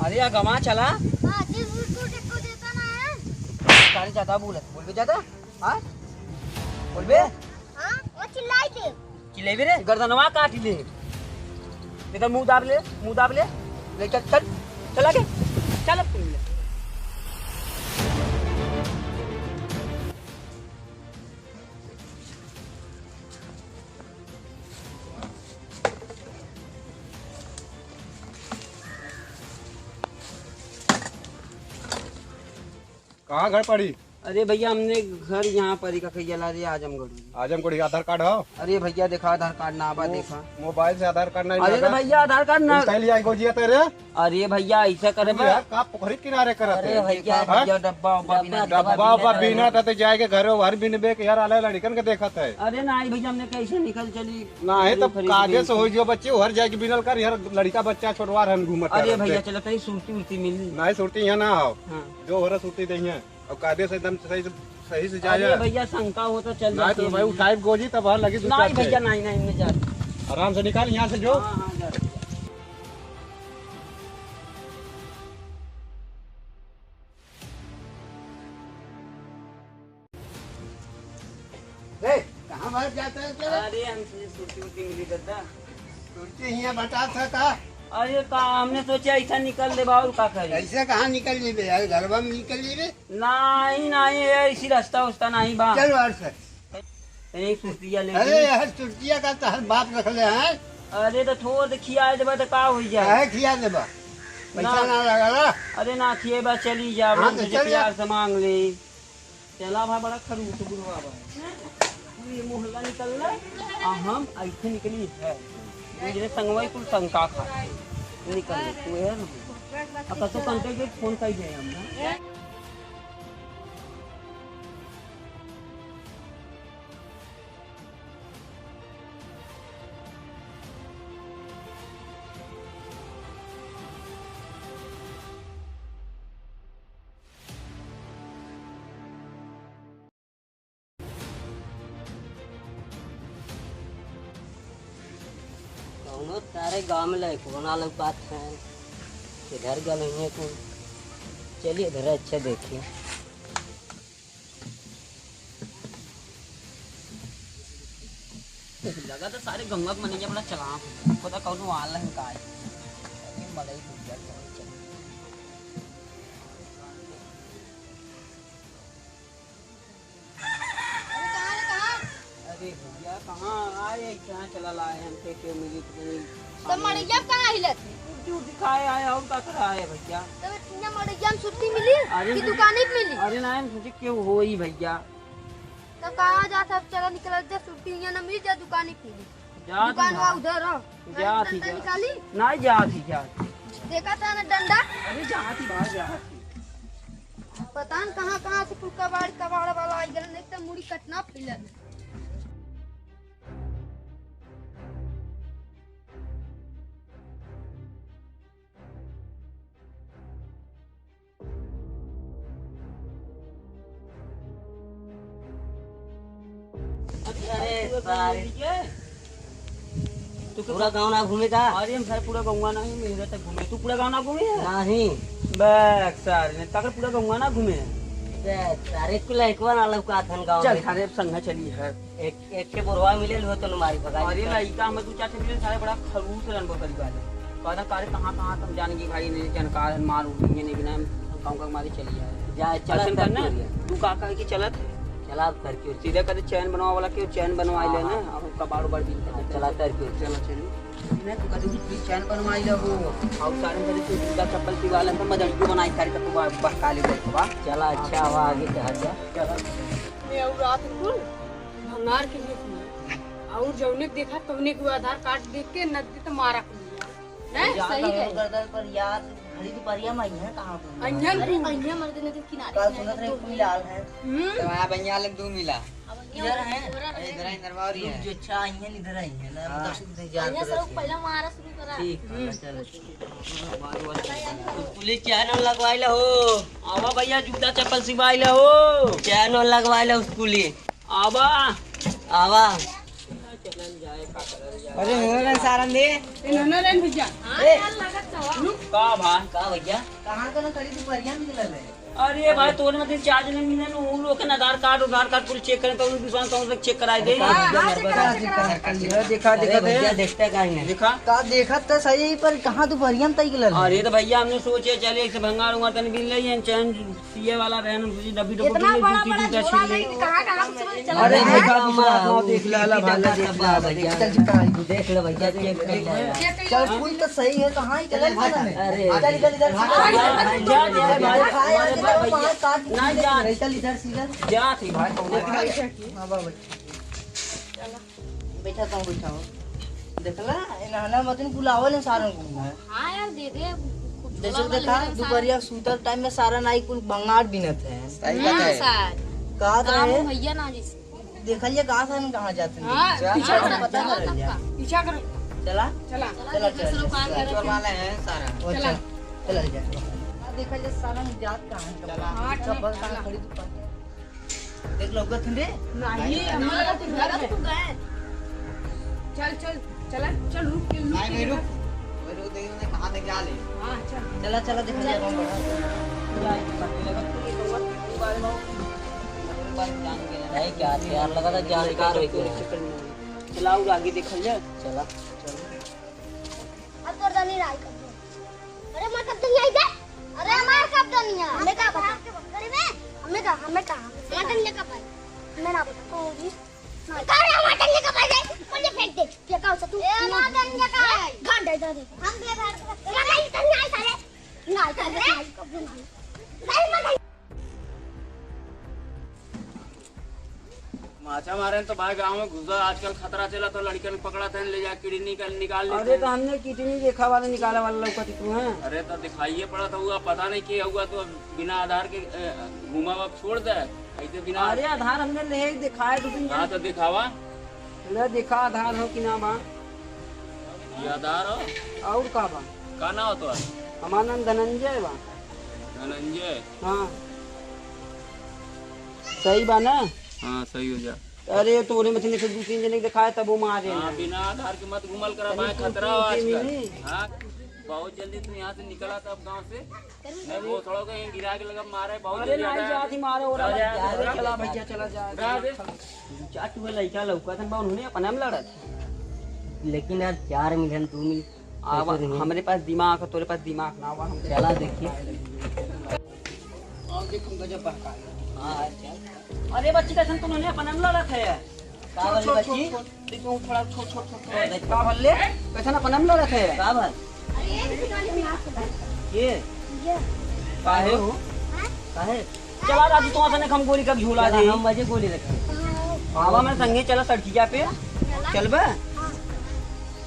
अरे या गवा चला सारी जाता बोल बे जाता हाँ बोल बे चिल्लाई रे गर्दनवा काट ले इधर मुंह दाब ले ले चल चला के चल कहाँ घर पड़ी? अरे भैया हमने घर यहाँ पर ही का ला रही आजमगढ़। आजमगढ़ आधार कार्ड हो? अरे भैया देखा आधार कार्ड ना बा देखा मोबाइल से आधार कार्ड नहीं। अरे भैया आधार कार्ड ना तेरे। अरे भैया ऐसा करे का पोखरी किनारे कर। अरे भैया डब्बा बिना तो जाएगा घर हर बिन बे यार आला लड़कन के देखा है। अरे ना भैया हमने कैसे निकल चली ना है तो कागज से हो जो बच्चे हर जाएगी बिनल कर यार लड़का बच्चा छोटवार हम घूमत। अरे भैया चलो कहीं सूरती उड़ती मिली नहीं सूरती यहाँ ना हो जो हो रहा सूरती नहीं है और कायदे से एकदम सही से जाए भैया शंका हो तो चल नहीं तो भाई उठाए गोजी तब बाहर लगी नहीं भैया नहीं जा आराम से निकाल यहाँ से जो कहाँ बाहर जाता है? अरे हमसे सूरती उड़ती मिली करता सूरती यहाँ बता था। अरे का हमने सोचा ऐसा निकल ले बाबू का करे ऐसे कहाँ निकल ली बे यार गरबा में निकल ली बे नहीं इसी रास्ता उस्ता नहीं बा चल बाहर से। एक सुर्तिया ले अरे यार सूरतिया का तो हर बाप रख ले हैं। अरे तो थोड़ दे खिया देबा तो का हो जाए है खिया देबा पैसा ना लगा। अरे ना खिए बा चली जा हाँ, तो चल प्यार से मांग ले चला भाई बड़ा खरूच बुढ़वा बा ये मोहल्ला निकलना हम ऐसे निकली है मेरे संगवाई कुल शंका खा निकल तू है ना अब तो कांटेक्ट फोन कर दिए हमने तारे गाँव में लाए कोना लोग बात है इधर गल को चलिए इधर अच्छा देखिए लगा तो सारे गंगा मनी अपना चला पता कौन वाला है का बड़ा ही भैया कहाँ आए कहाँ चला लाए हमसे क्यों मिली तो मड़ैया कहाँ हिलत क्यों दिखाए आए और का करा है भैया तो इतना मड़ैया में छुट्टी मिली कि दुकानें पे मिली? अरे ना सोचे क्यों हो ही भैया तो कहाँ जा सब चला निकल जा छुट्टी यहाँ ना मिली जा दुकानें पे मिली दुकान वहाँ उधर हो जा थी निकाली नहीं जा थी देखा था ना डंडा अरे जा थी बाहर जा थी पता न कहाँ से कुल कबाड़ वाला आई गया नहीं तो मुड़ी कटना पिलन तू पूरा गांव ना घूमे का? अरे हम सारे पूरा गांव ना ही मेरे तक घूमे तू पूरा गांव ना घूमे नहीं बैक सारे तक पूरा गांव ना घूमे अरे कुल एकवा ना लौका थन गांव चल खाने संग चली है एक के बोरवा मिले हो तो मारी भगा अरे लइका हम तू चाचे मिले सारे बड़ा खरूच रन बकरी वाले कहता कार्य कहां तुम जाने की भाई ने जानकार मार उठेंगे नहीं बिना गांव का मारी चली जाए जा चल करना तू का कह के चलत चला कर के सीधा करे चैन बनवा वाला के चैन बनवाई ले ना अब कबाड़ बड़ दिन चला कर के चलो चलो ना तू कभी चैन बनवाई ले हो और सारे करे तू जूता चप्पल की वाले पर मदद क्यों बनाई सारी तक बहकाली बोलवा चला अच्छा हुआ आगे चढ़ जा चला मैं और रात को भंगार के लिए और जौने देखा तौने को आधार कार्ड देख के नदी तो मारा नहीं सही है गर्दन पर यार खड़ी तो परिया माई है कहां पे अन्य मर्द ने तो किनारे कल सुनत रहे कोई लाल है तुम्हारा बंजा लग दो मिला इधर है इधर इधर वारी है जो अच्छा आई है इधर आई है ना दर्शन जान अन्य सब पहला मारा शुरू करा ठीक चलो पुलिस चैनल लगवाइले हो आवा भैया जूता चप्पल सिवाइले हो चैनल लगवाइले उस पुलिस आवा आवा चलन जाए का करल जाए अरे नूरन सारन दे इन्होंने रेन भैया का भाई का भैया कहां का ना खड़ी दुपहरिया में निकल रहे अरे भाई तोरे में चार्ज नहीं मिले ना उन लोग के ना आधार कार्ड पूरी चेक करें तो उन दुकान तो उन चेक कराए दे देखा देखा भैया देखते का नहीं देखा का देखा तो सही पर कहां दुपहरिया में तई निकल अरे तो भैया हमने सोचे चले इसे भंगार उंगार तन बिल रही है चैन सीए वाला रहन डब्बी डब्बी इतना बड़ा बड़ा झोला में कहाँ कहाँ से चला अरे देखा दूसरा देख ला भाला देख ला भैया चल चुका देख ले भैया चेक कर चल फूल तो सही है कहां ही चल अरे इधर इधर जा जा नहीं जा चल इधर सीधा जा थी भाई हां बाबा बैठा कौन बैठा हो देखला इन्हाना मतन बुलावल सारन को हाँ यार दे दे जैसे देखा दोपहरिया सूतर टाइम में सारन आई कुल भंगार बिनत है कहा रहे भैया ना जिस देखल ये कहां से कहां जाते हैं हाँ, पीछा पता कर लिया पीछा करो चला चला चला चल चल वाले हैं सारा चला चला जा देखा जे सारन जात कहां चला हाँ, सब ठीक, बस चला। खड़ी दुकान देख लो गथन रे नहीं हमारा तो घर है चल चल चला चल रुक नहीं रुक मेरे को देखने कहां तक जा ले हाँ चल चला चला देखा जा कौन बड़ा नहीं क्या यार लगा था जानकार हो चलाओ आगे देखल जा चला अब तो नहीं राय कर दो अरे मैं कब दुनिया इधर अरे हमारे कब दुनिया हमें क्या पता अरे मैं हमें कहा मटन लेकर पाई मैं ना पता तो जी अरे मटन लेकर पाई मुझे फेंक दे फेंका उसे तू ए मटन लेकर घाट दे दे हम दे दे नहीं तो नहीं साले नहीं कब नहीं मटन माचा मारे तो भाई गांव में घुसा आजकल खतरा चला तो लड़कियों ने पकड़ा था ले जा किडनी निकाल लेते अरे तो हमने किडनी देखा वाला निकाला वाला लौका तू है अरे तो दिखाइए पड़ा था हुआ पता नहीं क्या हुआ तो बिना आधार के घुमा वक्त छोड़ दे ऐसे बिना अरे आधार हमने ले दिखाया दो दिन हाँ तो दिखावा ले दिखा आधार हो कि ना बा ये आधार हो और का बा का ना हो तो हमारा नाम धनंजय बा धनंजय हाँ सही बा ना हाँ सही हो जा अरे तोरे मछली फिर 2-3 जने के दिखाया तब वो मारे हाँ बिना आधार के मत घुमल करा भाई खतरा हो आजकल हाँ बहुत जल्दी तू यहाँ से निकला था गांव से मैं वो थोड़ा कहीं गिरा के लगा मारे बहुत अरे जल्दी नहीं आया। जाती मारे और जा, चला भैया चला जा चाट हुए लड़का लौका था उन्होंने अपना में लड़ा था लेकिन यार 4 मिलियन 2 मिलियन आवा हमारे पास दिमाग है तोरे पास दिमाग ना हुआ हम चला देखिए और देख हम गजब बहका हाँ चल अरे बच्ची कैसे तूने अपना में लड़ा था यार का वाली बच्ची देखो थोड़ा छोट का बल्ले कैसे अपना में लड़ा था यार का बात अरे ये निकाली में हाथ से ये ये काहे हो काहे चला राजू तो से हम गोली का झूला दे हम मजे गोली रखे बाबा मैं संगे चला सड़किया पे चल बे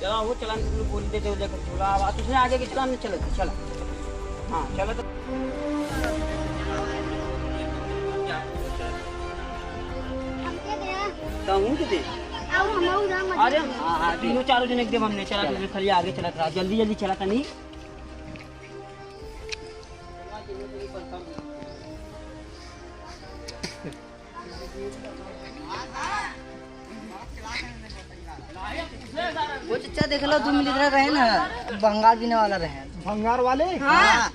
चला वो चला गोली देते हो देखो झूला आवाज तुझे आगे के चला चल चल हां चलो तो हमके दे कहूं कि दे और हम उधर मत अरे हां तीनों चारों जने एकदम हमने चला तो खाली आगे चला था जल्दी जल्दी चला था नहीं वो चच्चा देख लो 2 मिलियन रहे ना बंगाल बिने वाला रहे भंगार वाले हाँ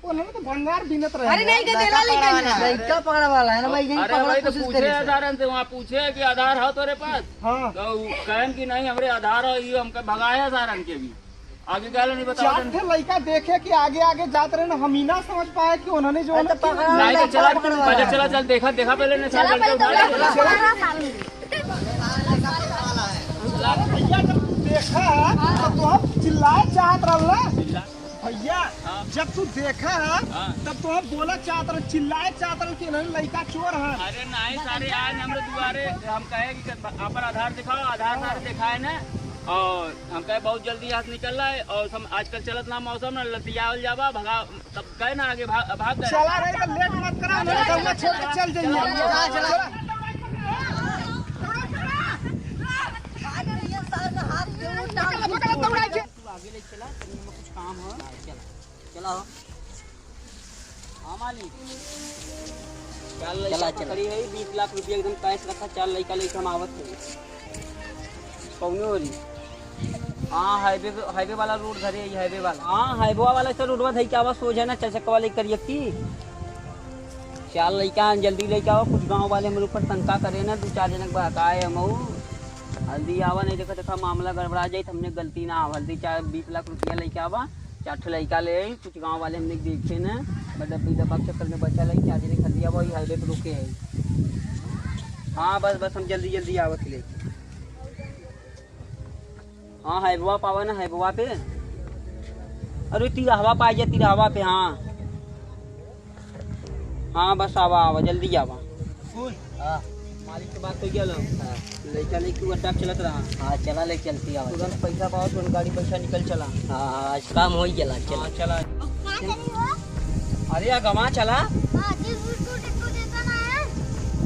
उन्होंने तो भंगार बिनत रहे अरे नहीं के देला लेकिन लड़का पकड़ा वाला है ना भाई यही अरे पकड़ा भाई तो कोशिश पूछे करी आधार से वहाँ पूछे कि आधार हो तेरे पास हाँ तो कहन की नहीं हमारे आधार हो ये हमको भगाया सारन के भी आगे क्या नहीं बता चार थे लड़का देखे कि आगे आगे जाते रहे ना हम ही ना समझ पाए कि उन्होंने जो है ना नहीं तो चला पहले चला चल देखा देखा पहले ने साल लड़के उठा भैया जब तू देखा तब तो हम चिल्लाए चाहत रहा भैया जब तू देखा तब तो हम बोला चाहत रहे चिल्लाए चाहत रहे कि इन्होंने लड़का चोर है अरे नहीं सारे आज हमारे दुआरे हम कहे कि आप आधार दिखाओ आधार सारे दिखाए ना और हम कहे बहुत जल्दी यहाँ से निकल रहा है और हम आजकल चलत ना मौसम ना लतियावल जावा भगा तब कहे ना आगे भाग गए चला रहे तो लेट मत करा मेरे कमरा छोड़ के चल जाइए आगे ले चला कुछ काम हो चला हां मालिक चला, चला। करी है 20 लाख रुपया एकदम कैश रखा 4 लड़का लेके हम आवत थे कौन हो रही? हाँ हाईवे वाला रोड धरे है, हाईवे वाला। हाँ हाईवे वाला से रोडवा धई क्या आवा सोच है ना, चचक वाले करिए की चाल लइका जल्दी लेके आओ। कुछ गांव वाले मेरे ऊपर शंका करे ना, 2-4 जनक बहकाए हमऊ हल्दी आवा नहीं देखा देखा मामला गड़बड़ा जाए, हमने गलती ना आवा। हल्दी 20 लाख रुपया लेके आवा, 4 लड़का ले आई। कुछ गांव वाले हमने देखे ना डब्बी दबा चक्कर में बचा लाई, 4 जने खल्दी आवा हाईवे पे रुके है। हाँ बस हम जल्दी आवत ले। हाँ हाईवा पावा ना, हाईवा पे अरे तिरहवा पाई जा, तिरहवा पे। हाँ बस आवा जल्दी आवा। मालिक के बात तो क्या लड़का लेके अड्डा चलत रहा। हाँ चला ले चलती आवा। तुरंत पैसा पाओ, तुरंत गाड़ी पैसा निकल चला। हाँ आज काम हो ही चला चला। चला कहाँ चली हो? अरे गवा चला। हाँ जी बिस्कुट देता ना है।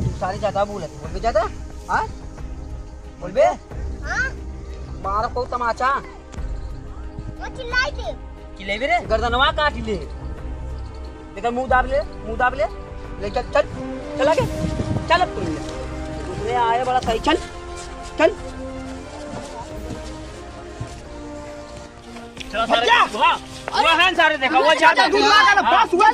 तू सारी ज्यादा बोले, बोल बे ज्यादा। हाँ बोल बे, हाँ मार को तमाचा वो चिल्लाई थे। चिल्ले रे, गर्दनवा काट ले। देखा मुंह दाब ले ले चल आगे चल। अब तुमने आए बड़ा सही, चल भैया वो है सारे देखा वो ज्यादा दूर लगा ना, बस हुआ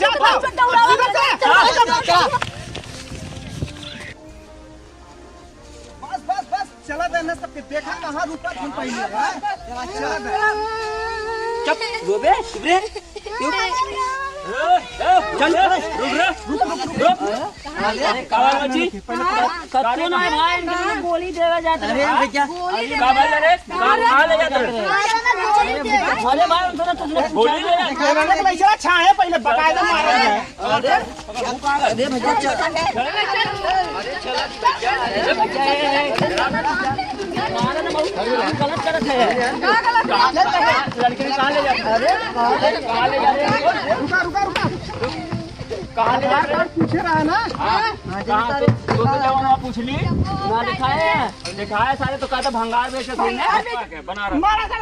बस चला देना सबके देखा कहाँ रुका तुम पहले। चला दे चुप रोबे चुप रे चल रुक कावा मची कत्तो ना भाई, इनके गोली देगा जाता है। अरे भैया कावा रे कहां ले जाता है? अरे भाई थोड़ा गोली ले कोरोना के पैसा छाए पहले बकायदा मारा है। अरे भैया चल अरे चला मारा ना बहुत गलत करत है। लड़के कहां ले जाता है? अरे कहां ले जा रहे हो? रुका कहां ले जा रहे हो? पूछे रहा ना। कहां से तो वहां पूछ ली ना, दिखाए सारे तो कहता भंगार बेचे थे बना रहा। मारा कर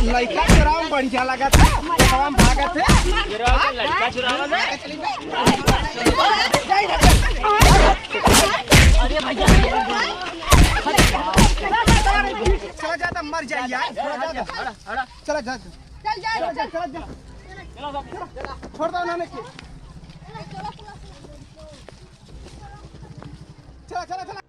लड़का चुराव बढ़िया लगा था, हम भागा थे। लड़का चुरावा दे। अरे भैया चला जाता मर जाए यार। चला जा छोड़ दो उन्होंने। चला